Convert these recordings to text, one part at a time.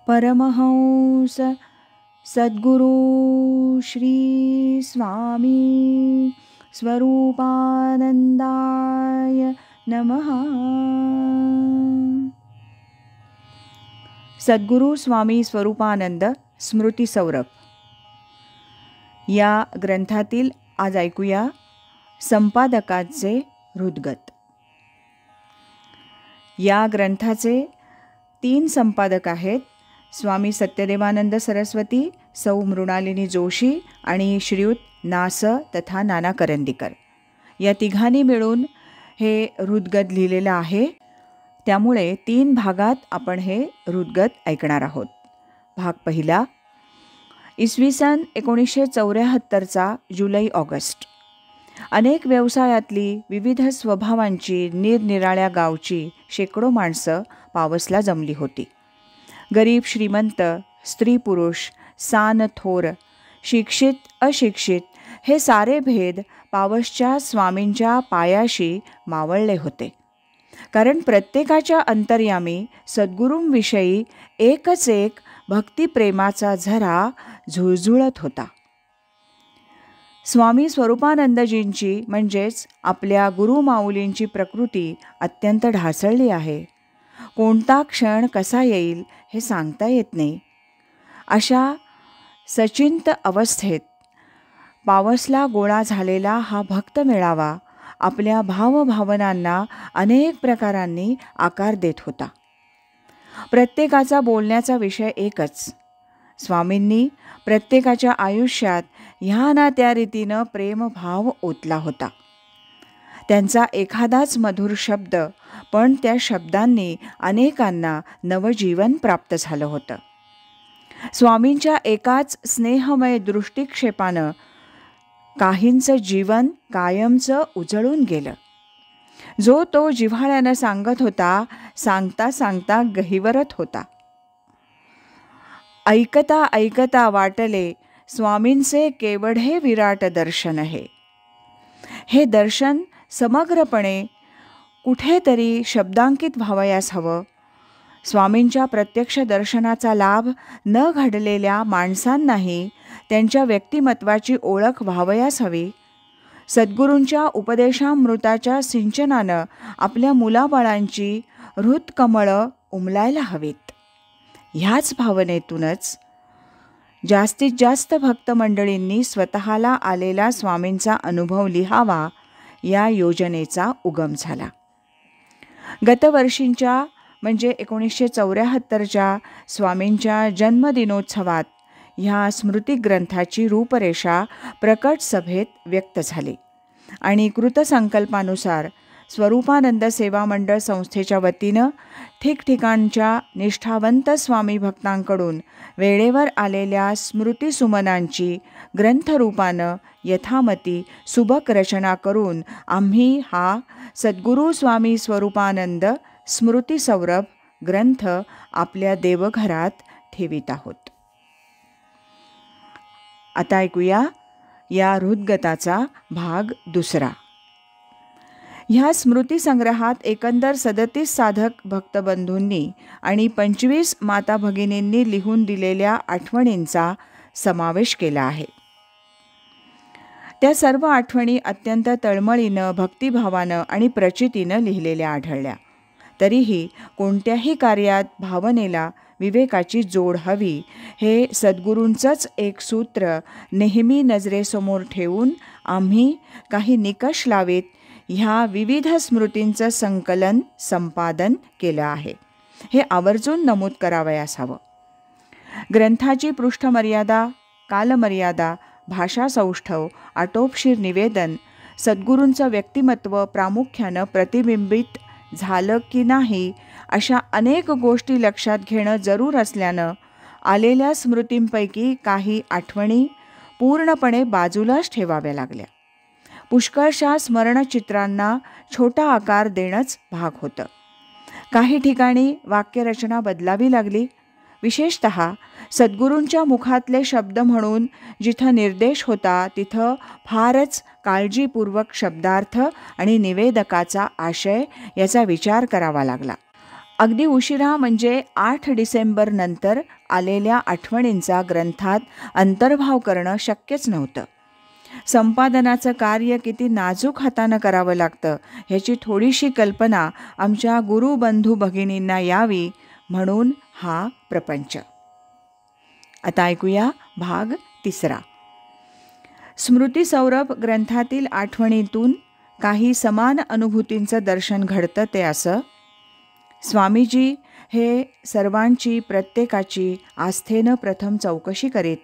परमहंस सद्गुरु श्री स्वामी स्वरूपानंदाय नमः। सद्गुरु स्वामी स्वरूपानंद स्मृती सौरभ या ग्रंथातील आज ऐकूया संपादकाचे हृद्गत। या ग्रंथाचे 3 संपादक आहेत, स्वामी सत्यदेवानंद सरस्वती, सौ मृणालिनी जोशी आणि श्रीयुत नास तथा नाना करंदीकर या तिघांनी मिळून हे हृद्गत लिहिलेलं आहे। त्यामुळे 3 भागात आपण हे हृद्गत ऐकणार आहोत। भाग पहिला, इसवी सन 1974चा जुलै-ऑगस्ट। अनेक व्यवसायातली, विविध स्वभावांची, निरनिराळ्या गावची शेकडो माणसं पावसला जमली होती। गरीब श्रीमंत, स्त्री पुरुष, सान थोर, शिक्षित अशिक्षित हे सारे भेद पावसच्या स्वामींच्या पायाशी मावळले होते। कारण प्रत्येकाच्या अंतर्यामी सद्गुरूंविषयी एकच एक भक्तिप्रेमाचा झरा झुळझुळत होता। स्वामी स्वरूपानंदजींची म्हणजेच आपल्या गुरुमाऊलींची प्रकृती अत्यंत ढासळली आहे। कोणता क्षण कसा येईल हे सांगता येत नाही। अशा सचिंत अवस्थेत पावसला गोळा झालेला हा भक्त मेळावा आपल्या भावभावनांना अनेक प्रकारांनी आकार देत होता। प्रत्येकाचा बोलण्याचा विषय एकच, स्वामींनी प्रत्येकाच्या आयुष्यात ह्या ना त्या रीतीनं प्रेमभाव ओतला होता। त्यांचा एखादाच मधुर शब्द, पण त्या शब्दांनी अनेकांना नवजीवन प्राप्त झालं होतं। स्वामींच्या एकाच स्नेहमय दृष्टिक्षेपानं काहींचं जीवन कायमचं उजळून गेलं। जो तो जिव्हाळ्यानं सांगत होता, सांगता सांगता गहिवरत होता। ऐकता ऐकता वाटले स्वामींचे केवढे विराट दर्शन आहे। हे दर्शन समग्रपणे कुठेतरी शब्दांकित व्हावयास हवं। स्वामींच्या प्रत्यक्ष दर्शनाचा लाभ न घडलेल्या माणसांनाही त्यांच्या व्यक्तिमत्वाची ओळख व्हावयास हवी। सद्गुरूंच्या उपदेशामृताच्या सिंचनानं आपल्या मुलाबाळांची हृत्कमळं उमलायला हवीत। ह्याच भावनेतूनच जास्तीत जास्त भक्तमंडळींनी स्वतःला आलेला स्वामींचा अनुभव लिहावा या योजनेचा उगम झाला। गतवर्षींच्या म्हणजे 1974च्या स्वामींच्या जन्मदिनोत्सवात ह्या स्मृतिग्रंथाची रूपरेषा प्रकट सभेत व्यक्त झाली आणि कृतसंकल्पानुसार स्वरूपानंद सेवा मंडळ संस्थेच्या वतीनं ठिकठिकाणच्या निष्ठावंत स्वामी भक्तांकडून वेळेवर आलेल्या स्मृतिसुमनांची ग्रंथरूपानं यथामती सुबक रचना करून आम्ही हा सद्गुरू स्वामी स्वरूपानंद स्मृती सौरभ ग्रंथ आपल्या देवघरात ठेवीत आहोत। आता ऐकूया या हृद्गताचा भाग दुसरा। ह्या स्मृतिसंग्रहात एकंदर 37 साधक भक्तबंधूंनी आणि 25 माता भगिनींनी लिहून दिलेल्या आठवणींचा समावेश केला आहे। त्या सर्व आठवणी अत्यंत तळमळीनं, भक्तिभावानं आणि प्रचितीनं लिहिलेल्या आढळल्या। तरीही कोणत्याही कार्यात भावनेला विवेकाची जोड हवी हे सद्गुरूंचंच एक सूत्र नेहमी नजरेसमोर ठेवून आम्ही काही निकष लावीत ह्या विविध स्मृतींचं संकलन संपादन केलं आहे। हे आवर्जून नमूद करावयास हवं। ग्रंथाची पृष्ठमर्यादा, कालमर्यादा, भाषा सौष्ठव, आटोपशीर निवेदन, सद्गुरूंचं व्यक्तिमत्व प्रामुख्यानं प्रतिबिंबित झालं की नाही अशा अनेक गोष्टी लक्षात घेणं जरूर असल्यानं आलेल्या स्मृतींपैकी काही आठवणी पूर्णपणे बाजूलाच ठेवाव्या लागल्या। पुष्कळशा स्मरणचित्रांना छोटा आकार देणंच भाग होतं। काही ठिकाणी वाक्यरचना बदलावी लागली। विशेषतः सद्गुरूंच्या मुखातले शब्द म्हणून जिथं निर्देश होता तिथं फारच काळजीपूर्वक शब्दार्थ आणि निवेदकाचा आशय याचा विचार करावा लागला। अगदी उशिरा म्हणजे 8 डिसेंबर नंतर आलेल्या आठवणींचा ग्रंथात अंतर्भाव करणं शक्यच नव्हतं. संपादनाचं कार्य किती नाजूक हातानं करावं लागतं ह्याची थोडीशी कल्पना आमच्या गुरुबंधू भगिनींना यावी म्हणून हा प्रपंच. आता ऐकूया भाग 3. स्मृतिसौरभ ग्रंथातील आठवणीतून काही समान अनुभूतींचं दर्शन घडतं ते असं. स्वामीजी हे सर्वांची प्रत्येकाची आस्थेनं प्रथम चौकशी करीत.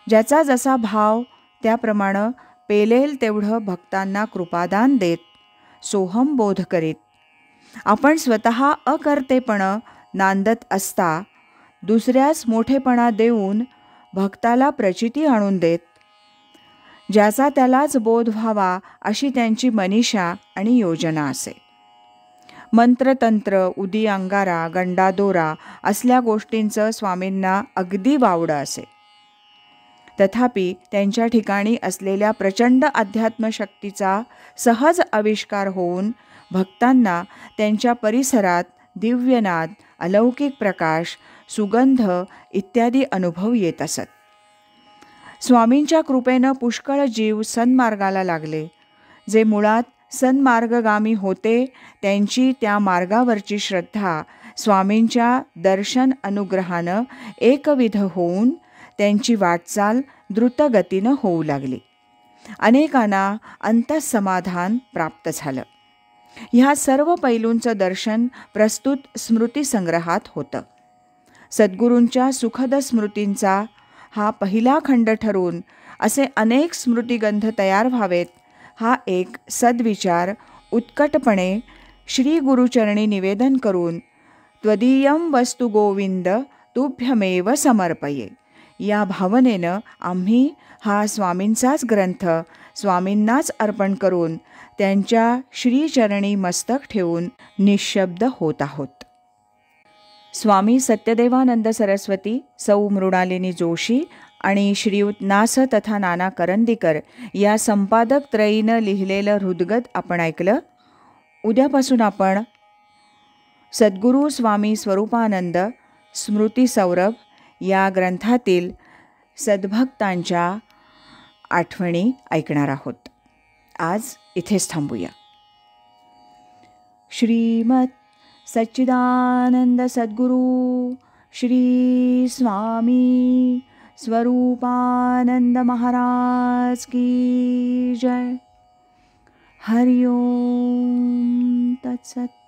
ज्याचा जसा भाव त्याप्रमाणे पेलेल तेवढं भक्तांना कृपादान देत सोहम बोध करीत. आपण स्वतः अकर्तेपणं नांदत असता दुसऱ्यास मोठेपणा देऊन भक्ताला प्रचिती आणून देत. ज्याचा त्यालाच बोध व्हावा अशी त्यांची मनीषा आणि योजना असे. मंत्रतंत्र, उदी अंगारा, गंडादोरा असल्या गोष्टींचं स्वामींना अगदी वावडं असे. तथापि त्यांच्या ठिकाणी असलेल्या प्रचंड अध्यात्मशक्तीचा सहज आविष्कार होऊन भक्तांना त्यांच्या परिसरात दिव्यनाद, अलौकिक प्रकाश, सुगंध इत्यादी अनुभव येत असत. स्वामींच्या कृपेनं पुष्कळ जीव सन्मार्गाला लागले. जे मुळात सन्मार्गगामी होते त्यांची त्या मार्गावरची श्रद्धा स्वामींच्या दर्शन अनुग्रहानं एकविध होऊन त्यांची वाटचाल द्रुतगतीनं होऊ लागली. अनेकांना अंतःसमाधान प्राप्त झालं. ह्या सर्व पैलूंचं दर्शन प्रस्तुत स्मृतिसंग्रहात होतं. सद्गुरूंच्या सुखद स्मृतींचा हा पहिला खंड ठरून असे अनेक स्मृतिगंध तयार व्हावेत हा एक सद्विचार उत्कटपणे श्री गुरुचरणी निवेदन करून त्वदीयं वस्तु गोविंद तुभ्यमेव समर्पये या भावनेनं आम्ही हा स्वामींचाच ग्रंथ स्वामींनाच अर्पण करून त्यांच्या श्रीचरणी मस्तक ठेवून निःशब्द होत आहोत. स्वामी सत्यदेवानंद सरस्वती, सौ मृणालिनी जोशी आणि श्रीयुत नास तथा नाना करंदीकर या संपादक त्रयीनं लिहिलेलं हृद्गत आपण ऐकलं. उद्यापासून आपण सद्गुरू स्वामी स्वरूपानंद स्मृतिसौरभ या ग्रंथातील सद्भक्तांच्या आठवणी ऐकणार आहोत. आज इथेच थांबूया. श्रीमत सच्चिदानंद सद्गुरू श्री स्वामी स्वरूपानंद महाराज की जय. हरि ओम तत्सत.